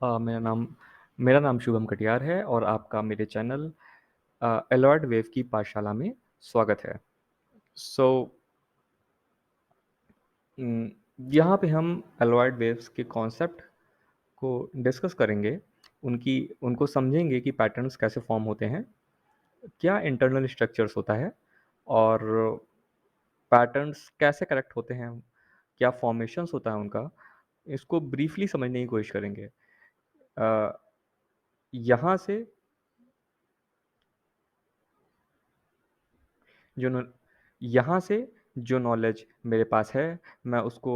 मेरा नाम शुभम कटियार है और आपका मेरे चैनल एलॉयड वेव की पाठशाला में स्वागत है। सो यहाँ पे हम एलॉयड वेव्स के कॉन्सेप्ट को डिस्कस करेंगे, उनको समझेंगे कि पैटर्न्स कैसे फॉर्म होते हैं, क्या इंटरनल स्ट्रक्चर्स होता है और पैटर्न्स कैसे करेक्ट होते हैं, क्या फॉर्मेशंस होता है उनका, इसको ब्रीफली समझने की कोशिश करेंगे। अ, यहाँ से जो न यहाँ से जो नॉलेज मेरे पास है, मैं उसको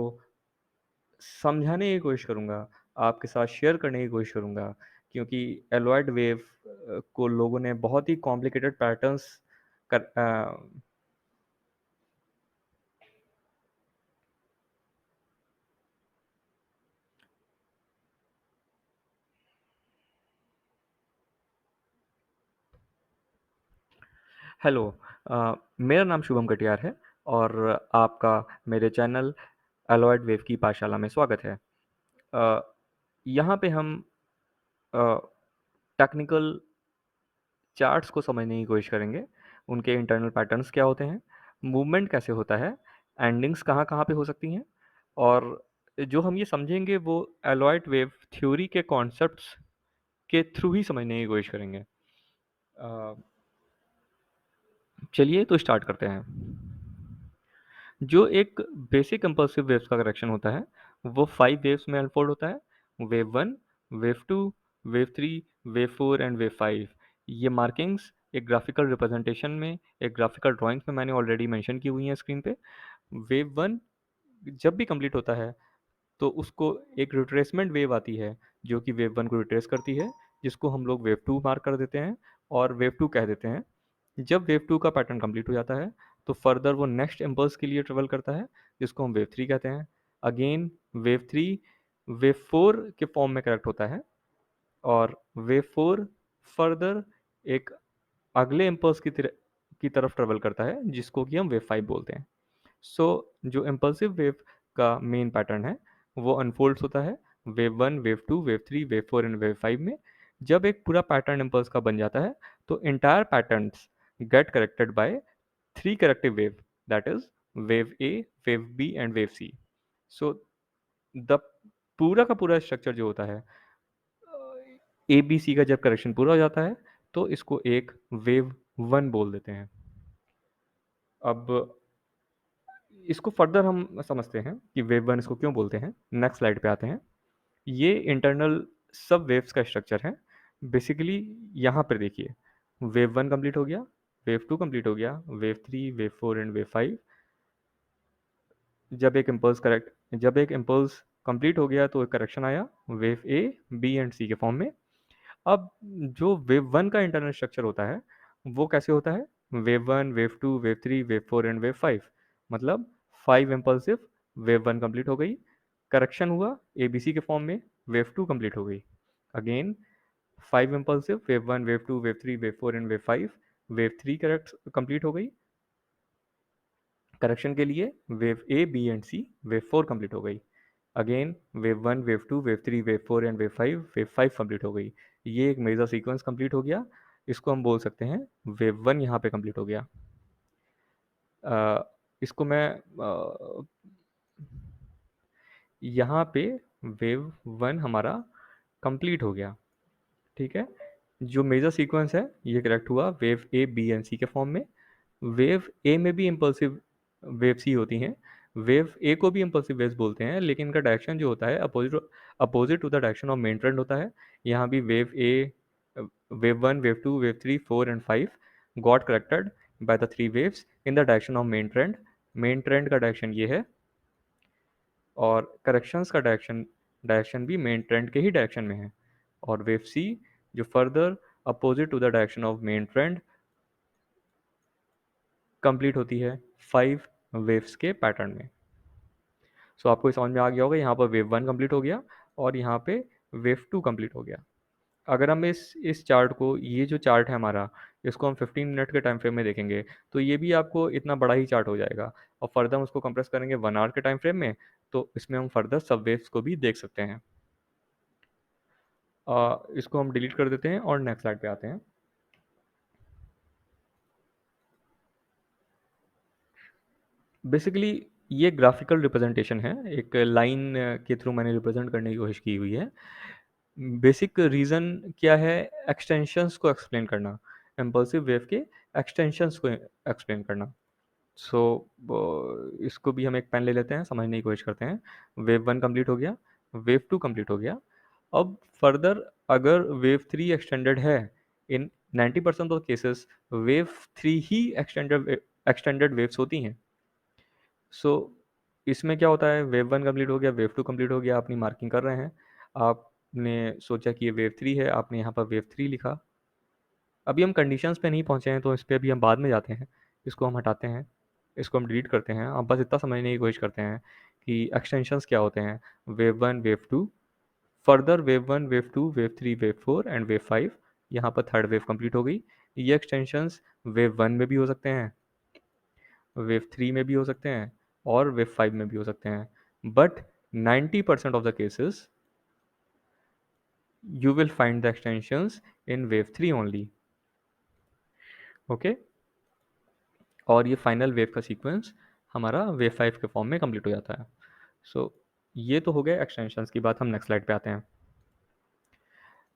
समझाने की कोशिश करूँगा, आपके साथ शेयर करने की कोशिश करूँगा, क्योंकि एलॉयड वेव को लोगों ने बहुत ही कॉम्प्लिकेटेड पैटर्न्स कर हेलो, मेरा नाम शुभम कटियार है और आपका मेरे चैनल एलॉयड वेव की पाठशाला में स्वागत है। यहाँ पे हम टेक्निकल चार्ट्स को समझने की कोशिश करेंगे, उनके इंटरनल पैटर्न्स क्या होते हैं, मूवमेंट कैसे होता है, एंडिंग्स कहाँ-कहाँ पे हो सकती हैं और जो हम ये समझेंगे वो एलॉयड वेव थ्योरी के कॉन्सेप्ट्स के थ्रू ही समझने की कोशिश करेंगे। अ, चलिए तो स्टार्ट करते हैं। जो एक बेसिक इम्पल्सिव वेव्स का करेक्शन होता है, वो 5 वेव्स में अनफोल्ड होता है। Wave 1, wave 2, wave 3, wave 4 and wave 5। ये मार्किंग्स एक ग्राफिकल रिप्रेजेंटेशन में, एक ग्राफिकल ड्राइंग्स में मैंने ऑलरेडी मेंशन की हुई हैं स्क्रीन पे। वेव 1 जब भी कंप्लीट होता है तो उसको एक रिट्रेसमेंट वेव आती है जो कि वेव 1 को रिट्रेस करती है, जिसको हम लोग वेव 2 मार्क कर देते हैं और वेव 2 कह देते हैं। जब वेव 2 का पैटर्न कंप्लीट हो जाता है तो फर्दर वो नेक्स्ट इम्पल्स के लिए ट्रेवल करता है, जिसको हम वेव 3 कहते हैं। अगेन वेव 3 वेव 4 के फॉर्म में करेक्ट होता है और वेव 4 फर्दर एक अगले इम्पल्स की तरफ ट्रेवल करता है, जिसको कि हम वेव 5 बोलते हैं। सो जो इम्पल्सिव वेव का मेन पैटर्न है वो अनफोल्ड्स होता है wave 1, wave 2, wave 3, wave 4 and wave 5 में। जब एक पूरा पैटर्न इम्पल्स का बन जाता है तो entire patterns get corrected by 3 corrective wave, that is wave A, wave B and wave C. So the पूरा का पूरा स्ट्रक्चर जो होता है, ए बी सी का जब करेक्शन पूरा हो जाता है तो इसको एक वेव 1 बोल देते हैं। अब इसको फर्दर हम समझते हैं कि वेव 1 इसको क्यों बोलते हैं। नेक्स्ट स्लाइड पे आते हैं। ये इंटरनल सब वेव्स का स्ट्रक्चर है। बेसिकली यहाँ पर देखिए, वेव 1 कंप्लीट हो गया, वेव 2 कंप्लीट हो गया, वेव 3, वेव 4 एंड वेव 5। जब एक इम्पल्स कंप्लीट हो गया तो एक करेक्शन आया वेव ए, बी एंड सी के फॉर्म में। अब जो वेव 1 का इंटरनल स्ट्रक्चर होता है वो कैसे होता है, wave 1, wave 2, wave 3, wave 4 and wave 5। मतलब 5 इम्पल्सिव, वेव 1 कंप्लीट हो गई, करेक्शन हुआ ए बी सी के फॉर्म में, वेव 2 कंप्लीट हो गई। Again 5 impulsive, wave 1, wave 2, wave 3, wave 4 and wave 5। Wave 3 correct complete हो गई, करेक्शन के लिए wave A, B and C. Wave 4 complete हो गई। Again wave 1, wave 2, wave 3, wave 4 and wave 5 complete हो गई। ये एक मेजर सीक्वेंस कंप्लीट हो गया। इसको हम बोल सकते हैं वेव 1 यहाँ पे कंप्लीट हो गया। इसको मैं यहाँ पे वेव 1 हमारा कंप्लीट हो गया, ठीक है। जो मेजर सीक्वेंस है ये करेक्ट हुआ वेव ए, बी एंड सी के फॉर्म में। वेव ए में भी इम्पल्सिव वेव सी होती हैं। वेव ए को भी इम्पल्सिव वेव्स बोलते हैं, लेकिन इनका डायरेक्शन जो होता है opposite to the direction of main trend होता है। यहाँ भी wave A, wave 1, wave 2, wave 3, 4 and 5 got corrected by the 3 waves in the direction of main trend. Main trend का डायरेक्शन ये है और करेक्शंस का डायरेक्शन भी मेन ट्रेंड के ही डायरेक्शन में है। और वेव सी जो further opposite to the direction of main trend complete होती है 5 वेव्स के पैटर्न में। सो आपको समझ में आ गया होगा, यहाँ पर वेव 1 कंप्लीट हो गया और यहाँ पे वेव 2 कंप्लीट हो गया। अगर हम इस चार्ट को, ये जो चार्ट है हमारा, इसको हम 15 मिनट के टाइम फ्रेम में देखेंगे तो ये भी आपको इतना बड़ा ही चार्ट हो जाएगा। और फर्दर हम उसको कंप्रेस करेंगे 1 आवर के टाइम फ्रेम में, तो इसमें हम फर्दर सब वेव्स को भी देख सकते हैं। इसको हम डिलीट कर देते हैं और नेक्स्ट स्लाइड पे आते हैं। बेसिकली ये ग्राफिकल रिप्रेजेंटेशन है, एक लाइन के थ्रू मैंने रिप्रेजेंट करने की कोशिश की हुई है। बेसिक रीज़न क्या है? एक्सटेंशंस को एक्सप्लेन करना, इम्पल्सिव वेव के एक्सटेंशंस को एक्सप्लेन करना। सो इसको भी हम एक पेन ले लेते हैं, समझने की कोशिश करते हैं। वेव वन कंप्लीट हो गया, वेव टू कंप्लीट हो गया। अब फर्दर अगर वेव थ्री एक्सटेंडेड है, इन 90% of cases wave three he extended waves होती हैं। सो इसमें क्या होता है? वेव वन कंप्लीट हो गया, वेव टू कंप्लीट हो गया, अपनी मार्किंग कर रहे हैं। आपने सोचा कि ये वेव थ्री है, आपने यहाँ पर वेव थ्री लिखा। अभी हम कंडीशंस पे नहीं पहुँचे हैं, तो इस पे अभी हम बाद में जाते हैं। इसको हम हटाते हैं, इसको हम डिलीट करते हैं। अब बस इतना समझने की कोशिश करते हैं कि एक्सटेंशंस क्या होते हैं। Wave one, wave two, further wave one, wave two, wave three, wave four and wave five. यहाँ पर थर्ड वेव कंप्लीट हो गई। ये एक्सटेंशंस वेव वन में भी हो सकते हैं, वेव थ्री में भी हो सकते हैं और वेव फाइव में भी हो सकते हैं। But 90% of the cases you will find the extensions in wave 3 only. Okay, और ये फाइनल वेव का सीक्वेंस हमारा वेव 5 के फॉर्म में कंप्लीट हो जाता है। सो ये तो हो गया एक्सटेंशंस की बात। हम नेक्स्ट स्लाइड पे आते हैं।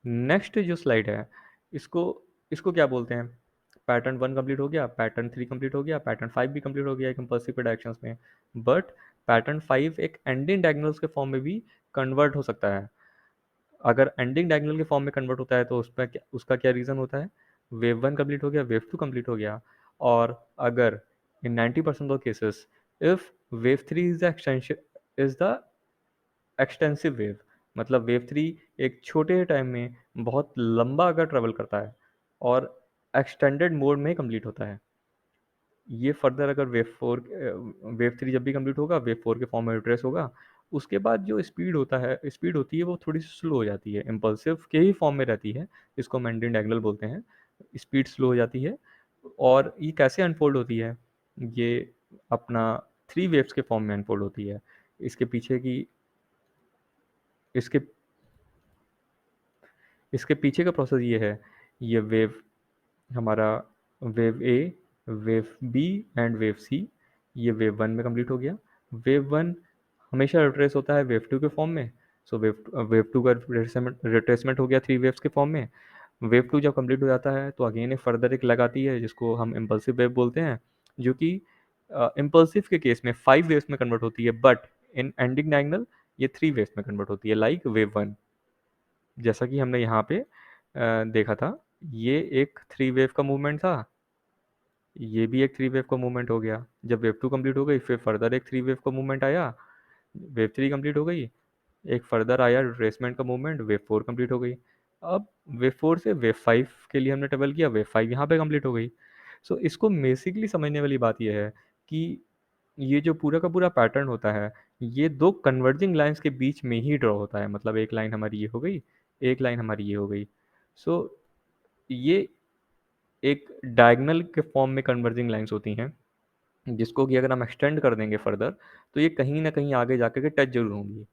नेक्स्ट जो स्लाइड है, इसको इसको क्या बोलते हैं? पैटर्न वन कंप्लीट हो गया, पैटर्न थ्री कंप्लीट हो गया, पैटर्न फाइव भी कंप्लीट हो गया एक कंपल्सिव डायरेक्शंस में। बट पैटर्न फाइव एक एंडिंग डायगोनल्स के फॉर्म में भी कन्वर्ट हो सकता है। अगर एंडिंग डायगोनल के फॉर्म में कन्वर्ट होता है तो उसका क्या रीज़न होता है? वेव वन कंप्लीट हो गया, वेव टू कंप्लीट हो गया, और अगर इन 90% of cases if wave three is the extensive wave, मतलब वेव थ्री एक छोटे टाइम में बहुत लंबा अगर ट्रेवल करता है और एक्सटेंडेड मोड में कंप्लीट होता है, ये फर्दर अगर वेव थ्री जब भी कंप्लीट होगा वेव फोर के फॉर्म में रिट्रेस होगा, उसके बाद जो स्पीड होती है वो थोड़ी सी स्लो हो जाती है, इम्पल्सिव के ही फॉर्म में रहती है, इसको मैंडेन डायगोनल बोलते हैं। स्पीड स्लो हो जाती है। और ये कैसे अनफोल्ड होती है? ये अपना थ्री वेव्स के फॉर्म में अनफोल्ड होती है। इसके पीछे की इसके इसके पीछे का प्रोसेस ये है। ये वेव हमारा wave A, wave B and wave C, ये वेव वन में कंप्लीट हो गया। वेव वन हमेशा रिट्रेस होता है वेव टू के फॉर्म में। सो वेव टू का रिट्रेसमेंट हो गया थ्री वेव्स के फॉर्म में। वेव टू जब कंप्लीट हो जाता है तो अगेन एक फर्दर एक लगाती है जिसको हम इम्पल्सिव वेव बोलते हैं, जो कि इम्पल्सिव के केस में फाइव वेव्स में कन्वर्ट होती है, बट इन एंडिंग डायगोनल ये थ्री वेव्स में कन्वर्ट होती है, लाइक वेव वन। जैसा कि हमने यहाँ पे देखा था, ये एक थ्री वेव का मूवमेंट था, ये भी एक थ्री वेव का मूवमेंट हो गया। जब वेव टू कंप्लीट हो गई फिर फर्दर एक थ्री वेव का मूवमेंट आया, वेव थ्री कंप्लीट हो गई, एक फर्दर आया रिट्रेसमेंट का मूवमेंट, वेव फोर कंप्लीट हो गई। अब वेव फोर से वेव फाइव के लिए हमने ट्रेवल किया, वेव फाइव यहाँ पे कंप्लीट हो गई। सो इसको बेसिकली समझने वाली बात यह है कि ये जो पूरा का पूरा पैटर्न होता है, ये दो कन्वर्जिंग लाइंस के बीच में ही ड्रॉ होता है। मतलब एक लाइन हमारी ये हो गई, एक लाइन हमारी ये हो गई। सो ये एक डायगोनल के फॉर्म में कन्वर्जिंग लाइंस होती हैं, जिसको कि अगर हम एक्सटेंड कर देंगे फर्दर तो ये कहीं ना कहीं आगे जाकर के टच जरूर होंगी।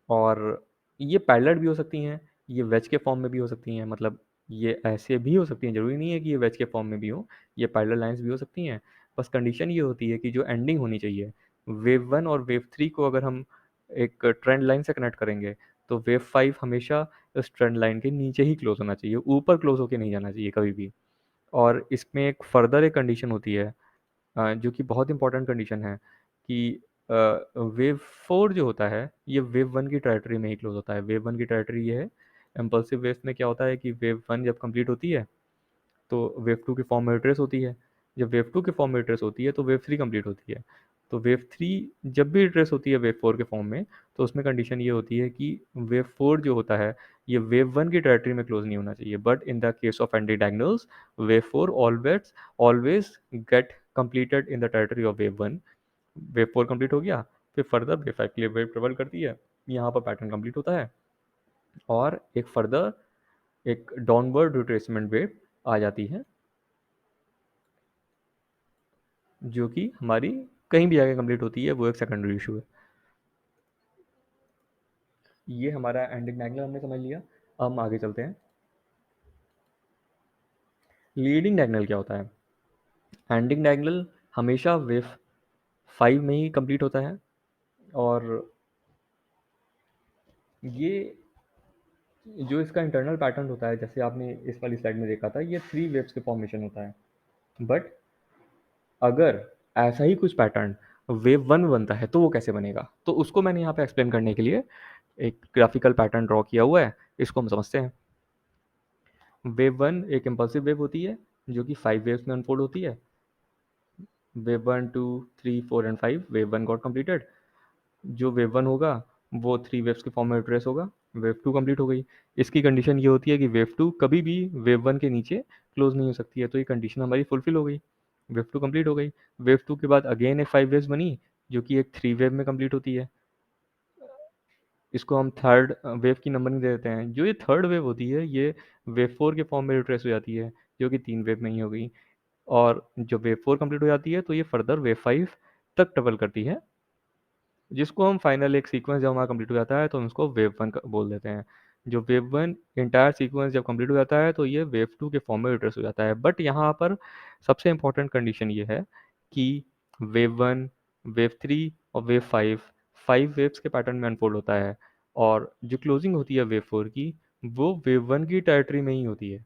और ये पैरेलल भी हो सकती हैं, ये वेज के फॉर्म में भी हो सकती हैं, मतलब ये ऐसे भी हो सकती हैं, ज़रूरी नहीं है कि ये वेज के फॉर्म में भी हो, ये पैरेलल लाइंस भी हो सकती हैं। बस कंडीशन ये होती है कि जो एंडिंग होनी चाहिए, वेव वन और वेव थ्री को अगर हम एक ट्रेंड लाइन से कनेक्ट करेंगे तो वेव फाइव हमेशा इस ट्रेंड लाइन के नीचे ही क्लोज होना चाहिए, ऊपर क्लोज होकर नहीं जाना चाहिए कभी भी। और इसमें एक फर्दर एक कंडीशन होती है, जो कि बहुत इंपॉर्टेंट कंडीशन है कि वेव फोर जो होता है ये वेव वन की टेरिटरी में ही क्लोज होता है। वेव वन की टेरिटरी ये है। इम्पल्सिव वेव्स में क्या होता है कि वेव वन जब कंप्लीट होती है तो वेव टू के फॉर्म में रिट्रेस होती है, जब वेव टू के फॉर्म में रिट्रेस होती है तो वेव थ्री कंप्लीट होती है, तो वेव थ्री जब भी रिट्रेस होती है वेव फोर के फॉर्म में तो उसमें कंडीशन ये होती है कि वेव फोर जो होता है ये वेव वन की टेरिटरी में क्लोज नहीं होना चाहिए। But in the case of anti diagonals wave four always get completed in the territory of wave one. Wave four complete हो गया, फिर फर्दर वेव फाइव के लिए वेव ट्रेवल करती है, यहाँ पर पैटर्न कंप्लीट होता है और एक फर्दर एक डाउनवर्ड रिट्रेसमेंट वेव आ जाती है, जो कि हमारी कहीं भी आगे कंप्लीट होती है, वो एक सेकेंडरी इशू है। ये हमारा एंडिंग डायगोनल हमने समझ लिया। हम आगे चलते हैं। लीडिंग डायगोनल क्या होता है? एंडिंग डायगोनल हमेशा वेव 5 में ही कंप्लीट होता है, और ये जो इसका इंटरनल पैटर्न होता है, जैसे आपने इस वाली स्लाइड में देखा था, ये 3 वेव्स के फॉर्मेशन होता है। बट अगर ऐसा ही कुछ पैटर्न वेव 1 बनता है तो वो कैसे बनेगा? तो उसको मैंने यहाँ पे एक्सप्लेन करने के लिए एक ग्राफिकल पैटर्न ड्रॉ किया हुआ है, इसको हम समझते हैं। वेव 1 एक इम्पल्सिव वेव होती है जो कि 5 वेव्स में अनफोल्ड होती है। Wave 1 2 3 4 and 5, wave 1 got completed. जो वेव 1 होगा वो 3 वेव्स के फॉर्म में ट्रेस होगा, वेव 2 कंप्लीट हो गई। इसकी कंडीशन ये होती है कि वेव 2 कभी भी वेव 1 के नीचे क्लोज नहीं हो सकती है, तो ये कंडीशन हमारी फुलफिल हो गई, वेव 2 कंप्लीट हो गई। वेव 2 के बाद अगेन एक 5 वेव्स बनी जो कि एक 3 वेव में कंप्लीट होती है। इसको हम थर्ड वेव की नंबरिंग दे देते हैं। जो ये थर्ड वेव होती है ये वेव 4 के फॉर्म में रिट्रेस हो जाती है, जो कि 3 वेव में ही हो गई। और जब वेव 4 कंप्लीट हो जाती है तो ये फर्दर वेव 5 तक ट्रेवल करती है, जिसको हम फाइनल एक सीक्वेंस जब हमारा कंप्लीट हो जाता है तो हम उसको वेव 1 बोल देते हैं। जो वेव 1 इंटायर सीक्वेंस जब कंप्लीट हो जाता है तो ये वेव 2 के फॉर्म में रिट्रेस हो जाता है। बट यहाँ पर सबसे इंपॉर्टेंट कंडीशन ये है कि वेव 1, वेव 3 और वेव 5 5 वेव्स के पैटर्न में अनफोल्ड होता है, और जो क्लोजिंग होती है वेव 4 की वो वेव 1 की टेरिटरी में ही होती है।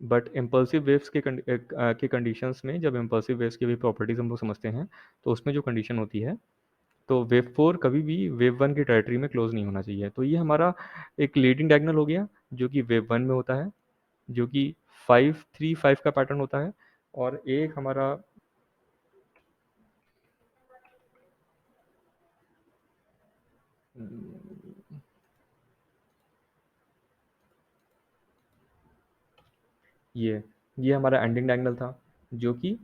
बट इम्पल्सिव वेव्स के कंडीशंस में, जब इम्पल्सिव वेव्स की भी प्रॉपर्टीज हम लोग समझते हैं, तो उसमें जो कंडीशन होती है, तो वेव 4 कभी भी वेव 1 की टेरिटरी में क्लोज नहीं होना चाहिए। तो ये हमारा एक लीडिंग डायगोनल हो गया जो कि वेव 1 में होता है, जो कि 5 3 5 का पैटर्न होता है। और एक हमारा ये ये हमारा एंडिंग डायगोनल था, जो कि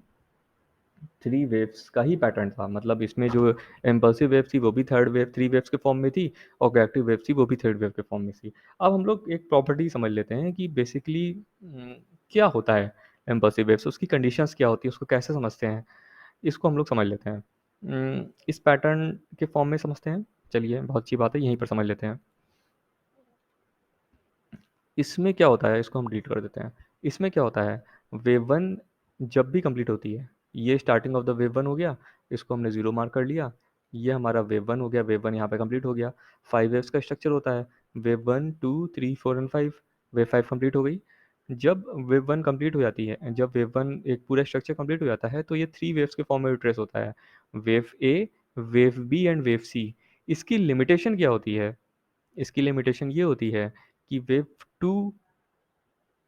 3 वेव्स का ही पैटर्न था। मतलब इसमें जो इम्पल्सिव वेव थी वो भी थर्ड वेव 3 वेव्स के फॉर्म में थी, और रिएक्टिव वेव थी वो भी थर्ड वेव के फॉर्म में थी। अब हम लोग एक प्रॉपर्टी समझ लेते हैं कि बेसिकली क्या होता है इम्पल्सिव वेव्स, उसकी कंडीशंस क्या होती है, उसको कैसे समझते हैं, इसको हम लोग समझ लेते हैं। इस पैटर्न के फॉर्म में समझते हैं। चलिए, बहुत अच्छी बात है, यहीं पर समझ लेते हैं। इसमें क्या होता है, इसको हम डिलीट कर देते हैं। इसमें क्या होता है, वेव वन जब भी कंप्लीट होती है, ये starting of the wave one हो गया, इसको हमने जीरो मार्क कर लिया। ये हमारा वेव वन हो गया, वेव वन यहाँ पे कंप्लीट हो गया। 5 वेव्स का स्ट्रक्चर होता है, wave one 2 3 4 and 5। Wave 5 complete हो गई। जब वेव वन कंप्लीट हो जाती है, जब वेव वन एक पूरा स्ट्रक्चर कंप्लीट हो जाता है, तो ये 3 वेव्स के फॉर्म में ट्रेस होता है, wave A, wave B and wave C. इसकी लिमिटेशन क्या होती है? इसकी लिमिटेशन ये होती है कि वेव टू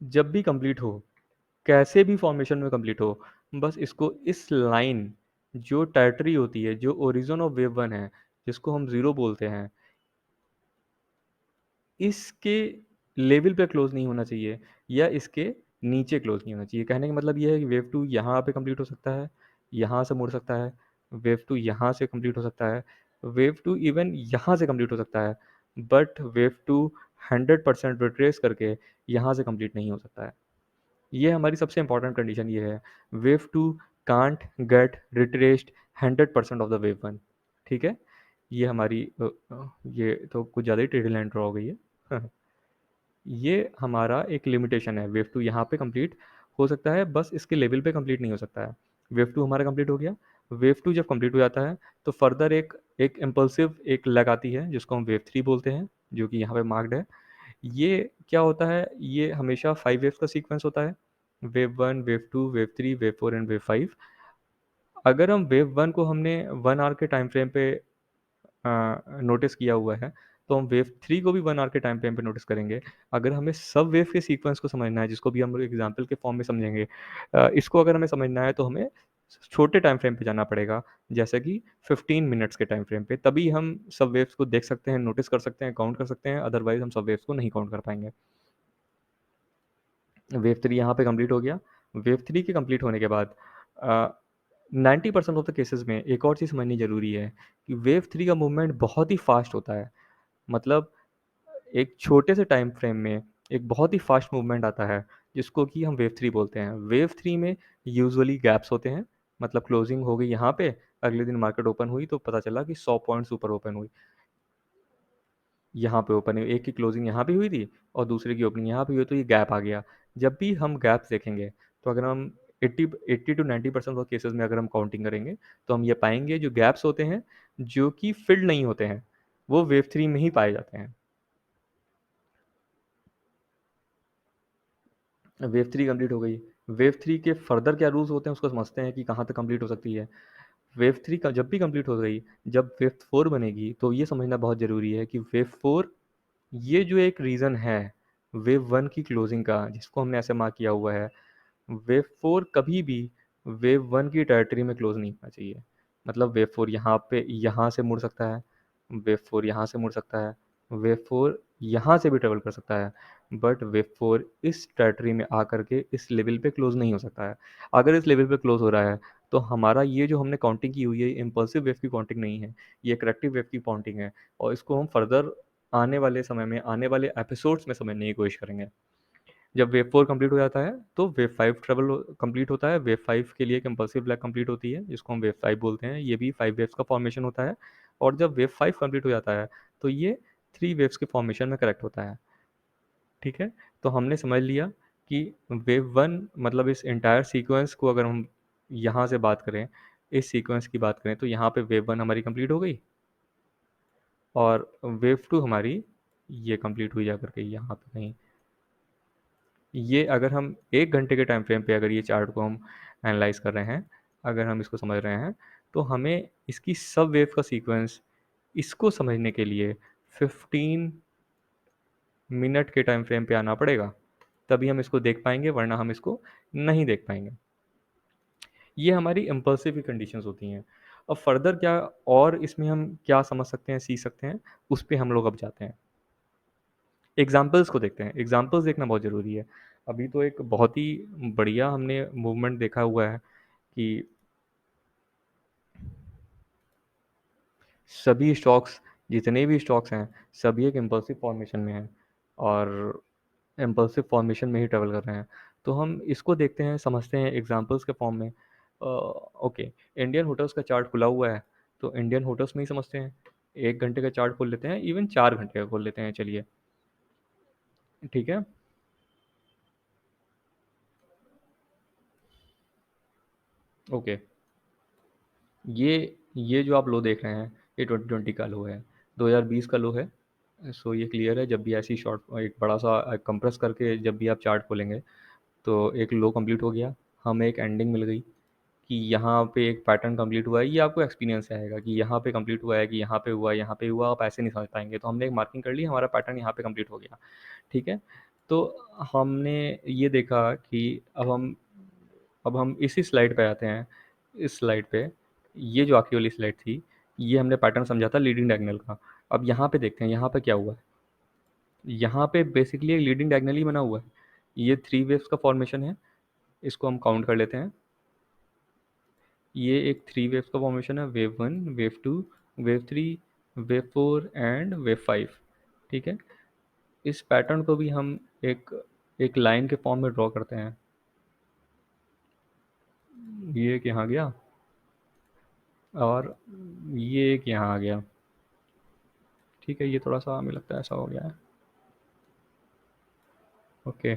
जब भी कंप्लीट हो, कैसे भी फॉर्मेशन में कंप्लीट हो, बस इसको इस लाइन जो टेरिटरी होती है, जो ओरिजिन ऑफ वेव वन है, जिसको हम जीरो बोलते हैं, इसके लेवल पे क्लोज नहीं होना चाहिए, या इसके नीचे क्लोज नहीं होना चाहिए। कहने का मतलब ये है कि वेव टू यहाँ पे कंप्लीट हो सकता है, यहाँ से मुड़ सकता है, वेव टू यहाँ से कंप्लीट हो सकता है, वेव टू इवन यहाँ से कंप्लीट हो सकता है, बट वेव टू 100% रिट्रेस करके यहाँ से कंप्लीट नहीं हो सकता है। ये हमारी सबसे इंपॉर्टेंट कंडीशन ये है, wave two can't get retraced 100% of the wave one. ठीक है, ये हमारी ये तो कुछ ज़्यादा ही टेढ़ी लाइन ड्रॉ हो गई है। ये हमारा एक लिमिटेशन है, वेव टू यहाँ पे कंप्लीट हो सकता है, बस इसके लेवल पे कंप्लीट नहीं हो सकता है। वेव टू हमारा कंप्लीट हो गया। वेव टू जब कंप्लीट हो जाता है तो फर्दर एक एक इम्पल्सिव एक लगाती है, जिसको हम वेव थ्री बोलते हैं, जो कि यहाँ पे मार्क्ड है। ये क्या होता है, ये हमेशा 5 वेव्स का सीक्वेंस होता है, wave one, wave two, wave three, wave four and wave 5। अगर हम वेव वन को हमने 1 आवर के टाइम फ्रेम पे नोटिस किया हुआ है, तो हम वेव थ्री को भी 1 आवर के टाइम फ्रेम पे नोटिस करेंगे। अगर हमें सब वेव के सीक्वेंस को समझना है, जिसको भी हम एग्जाम्पल के फॉर्म में समझेंगे, इसको अगर हमें समझना है तो हमें छोटे टाइम फ्रेम पे जाना पड़ेगा, जैसे कि 15 मिनट्स के टाइम फ्रेम पे, तभी हम सब वेव्स को देख सकते हैं, नोटिस कर सकते हैं, काउंट कर सकते हैं। अदरवाइज हम सब वेव्स को नहीं काउंट कर पाएंगे। वेव थ्री यहाँ पे कंप्लीट हो गया। वेव थ्री के कंप्लीट होने के बाद 90% ऑफ द केसेस में एक और चीज़ समझनी ज़रूरी है कि वेव थ्री का मूवमेंट बहुत ही फास्ट होता है। मतलब एक छोटे से टाइम फ्रेम में एक बहुत ही फास्ट मूवमेंट आता है, जिसको कि हम वेव थ्री बोलते हैं। वेव थ्री में यूजुअली गैप्स होते हैं, मतलब क्लोजिंग हो गई यहाँ पे, अगले दिन मार्केट ओपन हुई तो पता चला कि 100 पॉइंट्स ऊपर ओपन हुई। यहाँ पे ओपन है, एक की क्लोजिंग यहाँ पे हुई थी और दूसरे की ओपनिंग यहाँ पे हुई, तो ये गैप आ गया। जब भी हम गैप्स देखेंगे तो अगर हम 80 टू 90% ऑफ केसेस में अगर हम काउंटिंग करेंगे तो हम ये पाएंगे जो गैप्स होते हैं जो कि फिल्ड नहीं होते हैं वो वेव थ्री में ही पाए जाते हैं। वेव थ्री कंप्लीट हो गई। वेव थ्री के फर्दर क्या रूल्स होते हैं उसको समझते हैं कि कहाँ तक कंप्लीट हो सकती है। वेव थ्री का जब भी कंप्लीट हो गई, जब वेव फोर बनेगी तो ये समझना बहुत ज़रूरी है कि वेव फोर, ये जो एक रीज़न है वेव वन की क्लोजिंग का जिसको हमने ऐसे मार्क किया हुआ है, वेव फोर कभी भी वेव वन की टेरिटरी में क्लोज नहीं होना चाहिए। मतलब वेव फोर यहाँ पे यहाँ से मुड़ सकता है, वेव फोर यहाँ से मुड़ सकता है, वेव फोर यहाँ से भी ट्रेवल कर सकता है, बट वेव फोर इस टेरिटरी में आकर के इस लेवल पे क्लोज नहीं हो सकता है। अगर इस लेवल पे क्लोज हो रहा है तो हमारा ये जो हमने काउंटिंग की हुई है इम्पल्सिव वेव की काउंटिंग नहीं है, ये करेक्टिव वेव की काउंटिंग है, और इसको हम फर्दर आने वाले समय में आने वाले एपिसोड्स में समझने की कोशिश करेंगे। जब वेव फोर कंप्लीट हो जाता है तो वेव फाइव ट्रेवल कंप्लीट होता है। वेव फाइव के लिए कंपल्सिव ब्लैक कंप्लीट होती है जिसको हम वेव फाइव बोलते हैं, ये भी फाइव वेव्स का फॉर्मेशन होता है। और जब वेव फाइव कंप्लीट हो जाता है तो ये थ्री वेव्स के फॉर्मेशन में करेक्ट होता है। ठीक है, तो हमने समझ लिया कि वेव वन मतलब इस एंटायर सीक्वेंस को अगर हम यहाँ से बात करें, इस सीक्वेंस की बात करें तो यहाँ पे वेव वन हमारी कंप्लीट हो गई और वेव टू हमारी ये कंप्लीट हुई जाकर के यहाँ पे कहीं। ये अगर हम 1 घंटे के टाइम फ्रेम पे अगर ये चार्ट को हम एनालाइज़ कर रहे हैं, अगर हम इसको समझ रहे हैं, तो हमें इसकी सब वेव का सीक्वेंस इसको समझने के लिए 15 मिनट के टाइम फ्रेम पे आना पड़ेगा, तभी हम इसको देख पाएँगे, वरना हम इसको नहीं देख पाएँगे। ये हमारी इम्पल्सिव की कंडीशंस होती हैं। अब फर्दर क्या और इसमें हम क्या समझ सकते हैं, सीख सकते हैं, उस पे हम लोग अब जाते हैं। एग्ज़ाम्पल्स को देखते हैं, एग्ज़ाम्पल्स देखना बहुत ज़रूरी है। अभी तो एक बहुत ही बढ़िया हमने मूवमेंट देखा हुआ है कि सभी स्टॉक्स, जितने भी स्टॉक्स हैं, सभी एक इम्पल्सिव फॉर्मेशन में हैं और इम्पल्सिव फॉर्मेशन में ही ट्रैवल कर रहे हैं। तो हम इसको देखते हैं, समझते हैं एग्ज़ाम्पल्स के फॉर्म में। ओके, इंडियन होटल्स का चार्ट खुला हुआ है, तो इंडियन होटल्स में ही समझते हैं। 1 घंटे का चार्ट खोल लेते हैं, इवन 4 घंटे का खोल लेते हैं, चलिए, ठीक है? ओके, ये जो आप लो देख रहे हैं, ये 2020 का लो है, 2020 का लो है। सो ये क्लियर है, जब भी ऐसी शॉर्ट एक बड़ा-सा कंप्रेस करके जब भी आप चार्ट खोलेंगे, तो एक लो कंप्लीट हो गया, हमें एक एंडिंग मिल गई कि यहाँ पे एक पैटर्न कंप्लीट हुआ है। ये आपको एक्सपीरियंस से आएगा कि यहाँ पे कंप्लीट हुआ है कि यहाँ पे हुआ है, यहाँ पे हुआ, आप ऐसे नहीं समझ पाएँगे। तो हमने एक मार्किंग कर ली, हमारा पैटर्न यहाँ पे कंप्लीट हो गया, ठीक है? तो हमने ये देखा कि अब हम इसी स्लाइड पे आते हैं। इस स्लाइड पे, ये जो आखिरी वाली स्लाइड थी, ये हमने पैटर्न समझा था लीडिंग डायगोनल का। अब यहाँ पे देखते हैं, यहाँ पे क्या हुआ है? यहाँ पे बेसिकली एक लीडिंग डायगोनल ही बना हुआ है। ये थ्री वेव्स का फॉर्मेशन है, इसको हम काउंट कर लेते हैं। ये एक थ्री वेव्स का फॉर्मेशन है, wave one, wave two, wave three, wave four and wave five, ठीक है? इस पैटर्न को भी हम एक एक लाइन के फॉर्म में ड्रॉ करते हैं। ये एक यहाँ गया और ये एक यहाँ आ गया, ठीक है? ये थोड़ा सा हमें लगता है ऐसा हो गया है। ओके,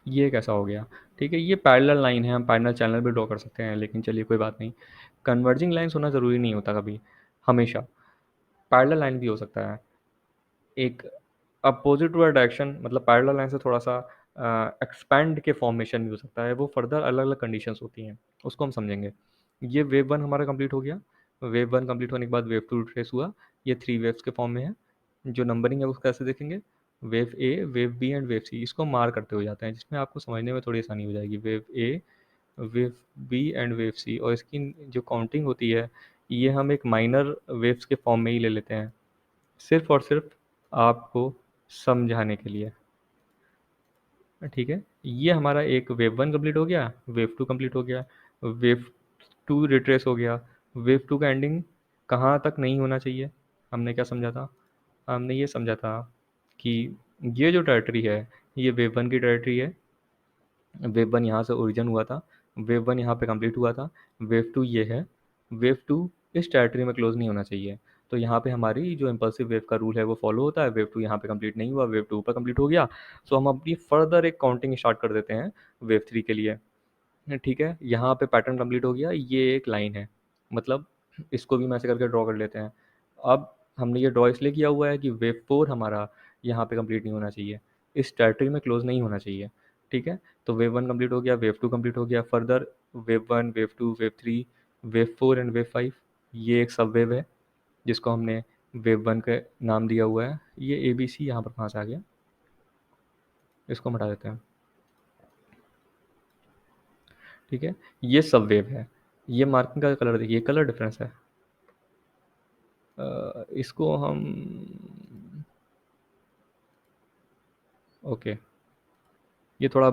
ये कैसा हो गया? ठीक है, ये पैरेलल लाइन है, हम पैरेलल चैनल भी ड्रॉ कर सकते हैं, लेकिन चलिए कोई बात नहीं। कन्वर्जिंग लाइन्स होना ज़रूरी नहीं होता कभी, हमेशा। पैरेलल लाइन भी हो सकता है। एक अपोजिट टू डायरेक्शन, मतलब पैरेलल लाइन से थोड़ा सा एक्सपैंड के फॉर्मेशन भी हो सकता है, वो फर्दर अलग अलग कंडीशंस होती हैं, उसको हम समझेंगे। ये वेव वन हमारा कंप्लीट हो गया। वेव वन कंप्लीट होने के बाद वेव टू ट्रेस हुआ, ये थ्री वेव्स के फॉर्म में है। जो नंबरिंग है उसको कैसे देखेंगे? Wave A, wave B and wave C, इसको मार करते हुए जाते हैं, जिसमें आपको समझने में थोड़ी आसानी हो जाएगी। Wave A, wave B and wave C, और इसकी जो काउंटिंग होती है ये हम एक माइनर वेव्स के फॉर्म में ही ले लेते हैं, सिर्फ और सिर्फ आपको समझाने के लिए, ठीक है? ये हमारा एक वेव वन कंप्लीट हो गया, वेव टू कंप्लीट हो गया, वेव टू रिट्रेस हो गया। वेव टू का एंडिंग कहाँ तक नहीं होना चाहिए? हमने क्या समझा था? हमने ये समझा था कि ये जो टेरिटरी है ये वेव वन की टेरिटरी है। वेव वन यहाँ से ओरिजिन हुआ था, वेव वन यहाँ पे कंप्लीट हुआ था, वेव टू ये है। वेव टू इस टेरिटरी में क्लोज नहीं होना चाहिए। तो यहाँ पे हमारी जो इम्पल्सिव वेव का रूल है वो फॉलो होता है। वेव 2 यहाँ पे कंप्लीट नहीं हुआ, वेव 2 ऊपर कंप्लीट हो गया, सो हम अपनी फर्दर एक काउंटिंग स्टार्ट कर देते हैं वेव 3 के लिए। ठीक है, यहाँ पे पैटर्न कंप्लीट हो गया, ये एक लाइन है, मतलब इसको भी मैं ऐसे करके ड्रॉ कर लेते हैं। अब हमने ये ड्रॉ इसलिए किया हुआ है कि वेव 4 हमारा यहाँ पे कंप्लीट नहीं होना चाहिए, इस टेरिटरी में क्लोज नहीं होना चाहिए। ठीक है, तो वेव 1 कंप्लीट हो गया, वेव 2 कंप्लीट हो गया, further wave 1, wave 2, wave 3, wave 4 and wave 5, ये एक सब वेव है जिसको हमने वेव 1 का नाम दिया हुआ है। ये ए बी सी यहाँ पर कहाँ से आ गया, इसको हम हटा देते हैं। ठीक है, ये सब वेव है। ये मार्किंग का कलर देखिए, कलर डिफरेंस है। इसको हम ओके, ये थोड़ा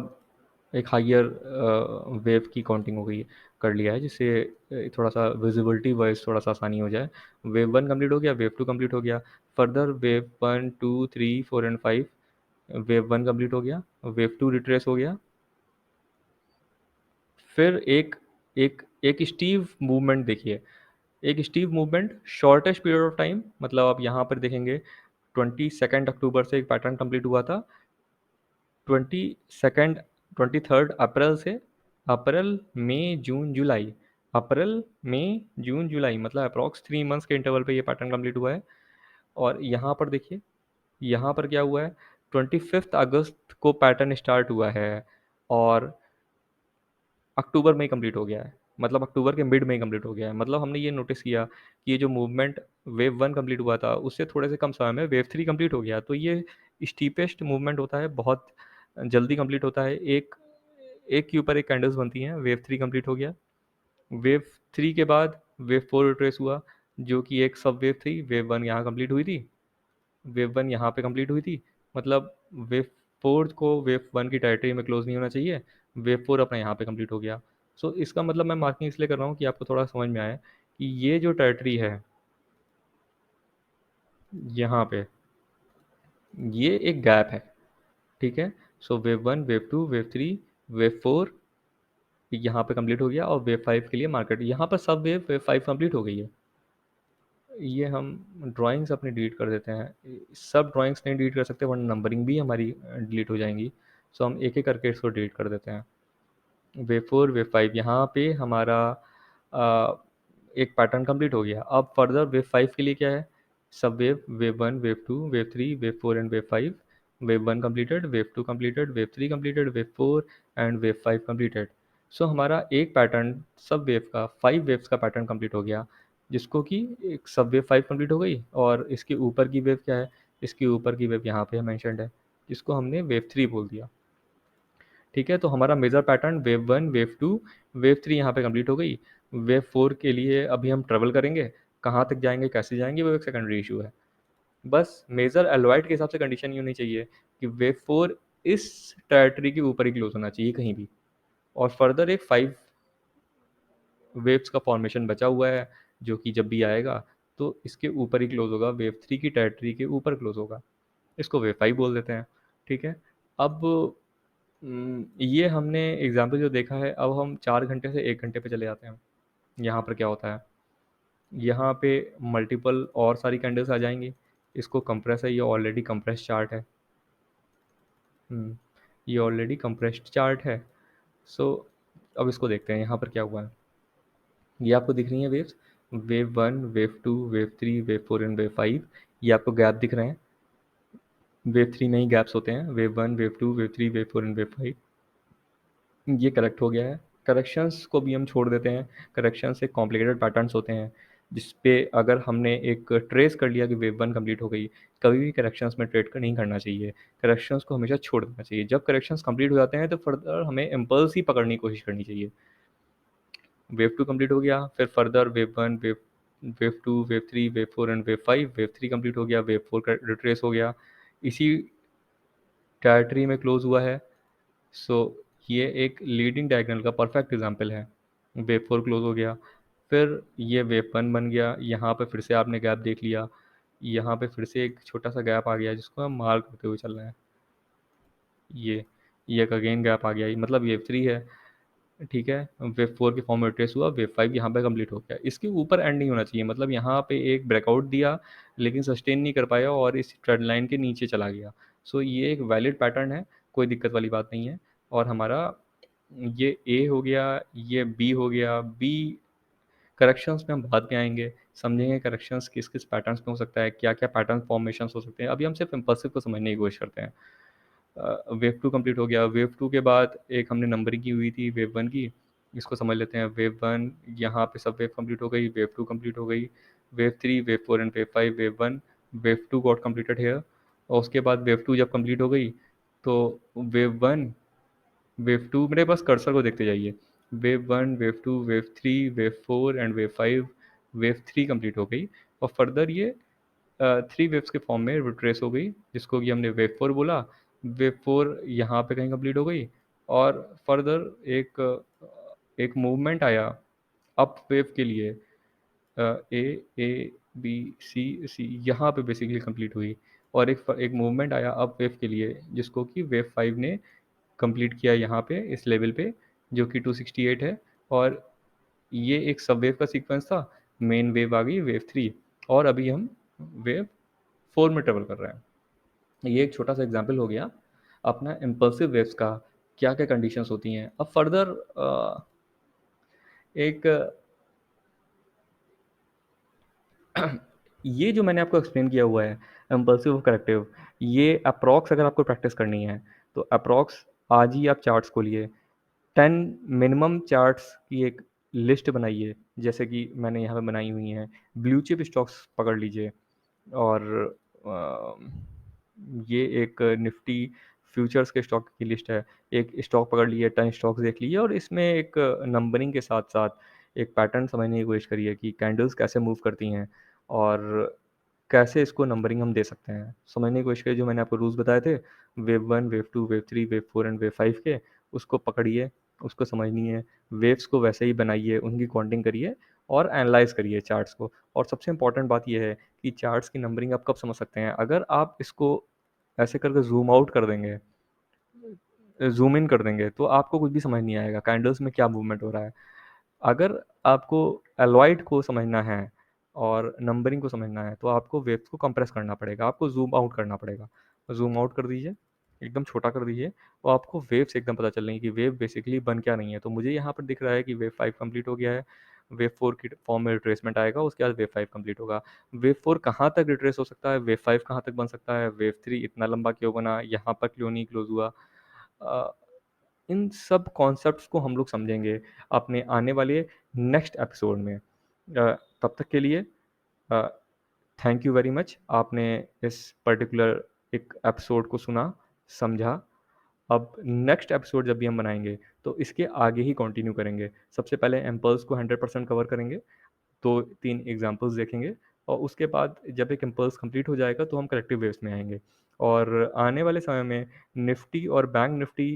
एक हाइयर वेव की काउंटिंग हो गई, कर लिया है, जिससे थोड़ा सा विजिबिलिटी वाइज थोड़ा सा आसानी हो जाए। वेव 1 कंप्लीट हो गया, वेव 2 कंप्लीट हो गया, further wave 1, 2, 3, 4 and 5, wave 1 complete हो गया, वेव 2 रिट्रेस हो गया, फिर एक एक एक स्टीव मूवमेंट देखिए, एक Steve movement shortest period of time, मतलब आप यहाँ पर देखेंगे 22 अक्टूबर से एक पैटर्न कंप्लीट हुआ था, 22 23 अप्रैल से, अप्रैल मई जून जुलाई, अप्रैल मई जून जुलाई, मतलब अप्रॉक्स 3 मंथ्स के इंटरवल पे ये पैटर्न कंप्लीट हुआ है। और यहाँ पर देखिए, यहाँ पर क्या हुआ है, 25 अगस्त को पैटर्न स्टार्ट हुआ है और अक्टूबर में ही कंप्लीट हो गया है, मतलब अक्टूबर के मिड में ही कंप्लीट हो गया है। मतलब हमने ये नोटिस किया कि ये जो मूवमेंट वेव 1 कंप्लीट हुआ था उससे थोड़े से कम समय में वेव 3 कंप्लीट हो गया, तो ये स्टीपेस्ट मूवमेंट होता है, बहुत जल्दी कंप्लीट होता है, एक एक के ऊपर एक कैंडल्स बनती हैं। वेव 3 कंप्लीट हो गया, वेव 3 के बाद वेव 4 रिट्रेस हुआ, जो कि एक सब वेव थी। वेव 1 यहाँ कंप्लीट हुई थी, वेव 1 यहाँ पे कंप्लीट हुई थी, मतलब वेव 4 को वेव 1 की टेरिटरी में क्लोज नहीं होना चाहिए, वेव 4 अपना यहाँ पे कंप्लीट हो गया। सो इसका मतलब मैं मार्किंग इसलिए कर रहा हूँ कि आपको थोड़ा समझ में आए कि ये जो टेरिटरी है यहाँ पे, ये एक गैप है। ठीक है, सो वेव 1, वेव 2, वेव 3, वेव 4 यहाँ पे कंप्लीट हो गया, और वेव 5 के लिए मार्केट यहाँ पर सब वेव 5 कंप्लीट हो गई है। ये हम ड्राइंग्स अपनी डिलीट कर देते हैं, सब ड्राइंग्स नहीं डिलीट कर सकते वरना नंबरिंग भी हमारी डिलीट हो जाएंगी, सो हम एक एक करके इसको डिलीट कर देते हैं। वेव 4, वेव 5 यहाँ पे हमारा आ, एक पैटर्न कंप्लीट हो गया। अब फर्दर वेव 5 के लिए क्या है, sub wave, wave 1, wave 2, wave 3, wave 4 and wave 5, wave 1 completed, wave 2 completed, wave 3 completed, wave 4 and wave 5 completed. So हमारा एक पैटर्न सब वेव का 5 वेव्स का पैटर्न कंप्लीट हो गया, जिसको कि एक सब वेव 5 कंप्लीट हो गई, और इसके ऊपर की वेव क्या है, इसके ऊपर की वेव यहाँ पे मैंशनड है, जिसको हमने वेव 3 बोल दिया। ठीक है, तो हमारा major pattern wave 1, wave 2, wave 3 यहाँ पे कंप्लीट हो गई। वेव 4 के लिए अभी हम ट्रेवल करेंगे, कहाँ तक जाएंगे, कैसे जाएंगे, वो एक सेकेंडरी इशू है। बस मेजर एलवाइड के हिसाब से कंडीशन ये होनी चाहिए कि वेव 4 इस टेरिटरी के ऊपर ही क्लोज होना चाहिए कहीं भी, और फर्दर एक 5 वेव्स का फॉर्मेशन बचा हुआ है, जो कि जब भी आएगा तो इसके ऊपर ही क्लोज होगा, वेव 3 की टेरिटरी के ऊपर क्लोज होगा, इसको वेव 5 बोल देते हैं। ठीक है, अब ये हमने एग्जाम्पल जो देखा है, अब हम 4 घंटे से 1 घंटे पे चले जाते हैं। यहाँ पर क्या होता है, यहाँ पे मल्टीपल और सारी कैंडल्स आ जाएंगी, इसको कंप्रेस है, ये ऑलरेडी कंप्रेस चार्ट है। ये ऑलरेडी कंप्रेस्ड चार्ट है। सो अब इसको देखते हैं यहाँ पर क्या हुआ है। ये आपको दिख रही है waves, wave 1, wave 2, wave 3, wave 4 and wave 5, ये आपको गैप दिख रहे हैं। वेव 3 में ही गैप्स होते हैं, wave 1, wave 2, wave 3, wave 4 and wave 5। ये करेक्ट हो गया है। करेक्शंस को भी हम छोड़ देते हैं, करेक्शंस एक कॉम्प्लिकेटेड पैटर्न्स होते हैं, जिस पे अगर हमने एक ट्रेस कर लिया कि वेव 1 कंप्लीट हो गई, कभी भी करेक्शंस में ट्रेड नहीं करना चाहिए, करेक्शंस को हमेशा छोड़ देना चाहिए। जब करेक्शंस कंप्लीट हो जाते हैं तो फर्दर हमें इम्पल्स ही पकड़ने की कोशिश करनी चाहिए। वेव 2 कंप्लीट हो गया, फिर further wave 1, wave 2, wave 3, wave 4 and wave 5, wave 3 complete हो गया, वेव 4 का रिट्रेस हो गया, इसी टेरिटरी में क्लोज हुआ है। सो ये एक लीडिंग डायगोनल का परफेक्ट एग्जांपल है। वेव 4 क्लोज हो गया, फिर ये वेव 1 बन गया, यहाँ पे फिर से आपने गैप देख लिया, यहाँ पे फिर से एक छोटा सा गैप आ गया जिसको हम मार्क करते हुए चल रहे हैं। ये एक अगेन गैप आ गया, मतलब वेव 3 है। ठीक है, वेव 4 के फॉर्म में ट्रेस हुआ, वेव 5 यहाँ पे कंप्लीट हो गया। इसके ऊपर एंड नहीं होना चाहिए, मतलब यहाँ पे एक ब्रेकआउट दिया लेकिन सस्टेन नहीं कर पाया और इस ट्रेंड लाइन के नीचे चला गया। सो ये एक वैलिड पैटर्न है, कोई दिक्कत वाली बात नहीं है। और हमारा ये ए हो गया, ये बी हो गया। बी करेक्शंस में हम बाद में आएंगे, समझेंगे करेक्शंस किस किस पैटर्न्स में हो सकता है, क्या क्या पैटर्न फॉर्मेशन हो सकते हैं। अभी हम सिर्फ इम्पल्सिव को समझने की कोशिश करते हैं। वेव टू कंप्लीट हो गया। वेव टू के बाद एक हमने नंबरिंग की हुई थी वेव वन की, इसको समझ लेते हैं। वेव वन, यहाँ पे सब वेव कंप्लीट हो गई, वेव टू कंप्लीट हो गई, wave three, wave four and wave five, wave one, wave two got completed here. और उसके बाद वेव टू जब कंप्लीट हो गई तो वेव वन, वेव टू, मेरे पास कर्सर को देखते जाइए, wave one, wave two, wave three, wave four and wave five. Wave three complete हो गई और फर्दर ये थ्री वेव्स के फॉर्म में रिट्रेस हो गई, जिसको कि हमने वेव फोर बोला। वेव फोर यहाँ पे कहीं कंप्लीट हो गई और फर्दर एक मूवमेंट आया अप वेव के लिए, ए बी सी सी, यहाँ पे बेसिकली कंप्लीट हुई। और एक मूवमेंट आया अप वेव के लिए जिसको कि वेव फाइव ने कंप्लीट किया यहाँ पे इस लेवल पे, जो कि 268 है। और ये एक सब वेव का सीक्वेंस था। मेन वेव आ गई वेव थ्री और अभी हम वेव फोर में ट्रेवल कर रहे हैं। ये एक छोटा सा एग्जाम्पल हो गया अपना इम्पल्सिव वेव्स का, क्या क्या कंडीशंस होती हैं। अब फर्दर एक ये जो मैंने आपको एक्सप्लेन किया हुआ है इम्पल्सिव करेक्टिव, ये अप्रॉक्स अगर आपको प्रैक्टिस करनी है तो अप्रॉक्स आज ही आप चार्ट्स खोलिए, 10 मिनिमम चार्ट्स की एक लिस्ट बनाइए, जैसे कि मैंने यहाँ पे बनाई हुई हैं। ब्लू चिप स्टॉक्स पकड़ लीजिए और ये एक निफ्टी फ्यूचर्स के स्टॉक की लिस्ट है। एक स्टॉक पकड़ लिए, 10 स्टॉक्स देख लीजिए और इसमें एक नंबरिंग के साथ साथ एक पैटर्न समझने की कोशिश करिए कि कैंडल्स कैसे मूव करती हैं और कैसे इसको नंबरिंग हम दे सकते हैं। समझने की कोशिश करिए जो मैंने आपको रूल्स बताए थे, wave one, wave two, wave three, wave four and wave five के, उसको पकड़िए, उसको समझनी है। वेव्स को वैसे ही बनाइए, उनकी काउंटिंग करिए और एनालाइज करिए चार्ट्स को। और सबसे इंपॉर्टेंट बात यह है कि चार्ट्स की नंबरिंग आप कब समझ सकते हैं, अगर आप इसको ऐसे करके जूम आउट कर देंगे, जूम इन कर देंगे, तो आपको कुछ भी समझ नहीं आएगा कैंडल्स में क्या मूवमेंट हो रहा है। अगर आपको एलॉइड को समझना है और नंबरिंग को समझना है तो आपको वेव्स को कंप्रेस करना पड़ेगा, आपको जूम आउट करना पड़ेगा। जूम आउट कर दीजिए, एकदम छोटा कर दीजिए और आपको वेव्स एकदम पता चल रही है कि वेव बेसिकली बन क्या रही है। तो मुझे यहाँ पर दिख रहा है कि वेव फाइव कंप्लीट हो गया है, वेव फोर की फॉर्म में रिट्रेसमेंट आएगा, उसके बाद वेव फाइव कंप्लीट होगा। वेव फोर कहाँ तक रिट्रेस हो सकता है, वेव फाइव कहाँ तक बन सकता है, वेव थ्री इतना लंबा क्यों बना, यहाँ पर क्यों नहीं क्लोज हुआ। इन सब कॉन्सेप्ट्स को हम लोग समझेंगे अपने आने वाले नेक्स्ट एपिसोड में। तब तक के लिए थैंक यू वेरी मच, आपने इस पर्टिकुलर एक एपिसोड को सुना, समझा। अब नेक्स्ट एपिसोड जब भी हम बनाएंगे तो इसके आगे ही कंटिन्यू करेंगे। सबसे पहले इम्पल्स को 100% कवर करेंगे, दो तीन एग्जांपल्स देखेंगे और उसके बाद जब एक इम्पल्स कंप्लीट हो जाएगा तो हम कलेक्टिव वेव्स में आएंगे। और आने वाले समय में निफ्टी और बैंक निफ्टी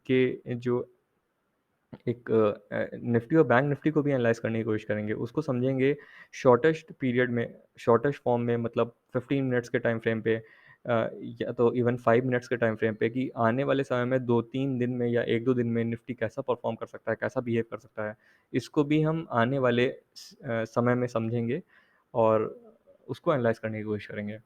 के जो एक निफ्टी और बैंक निफ्टी को भी एनालाइज करने की कोशिश करेंगे, उसको समझेंगे शॉर्टेस्ट पीरियड में, शॉर्टेस्ट फॉर्म में, मतलब 15 मिनट्स के टाइम फ्रेम पे, या तो इवन 5 मिनट्स के टाइम फ्रेम पे, कि आने वाले समय में 2-3 दिन में या 1-2 दिन में निफ्टी कैसा परफॉर्म कर सकता है, कैसा बिहेव कर सकता है। इसको भी हम आने वाले समय में समझेंगे और उसको एनालाइज करने की कोशिश करेंगे।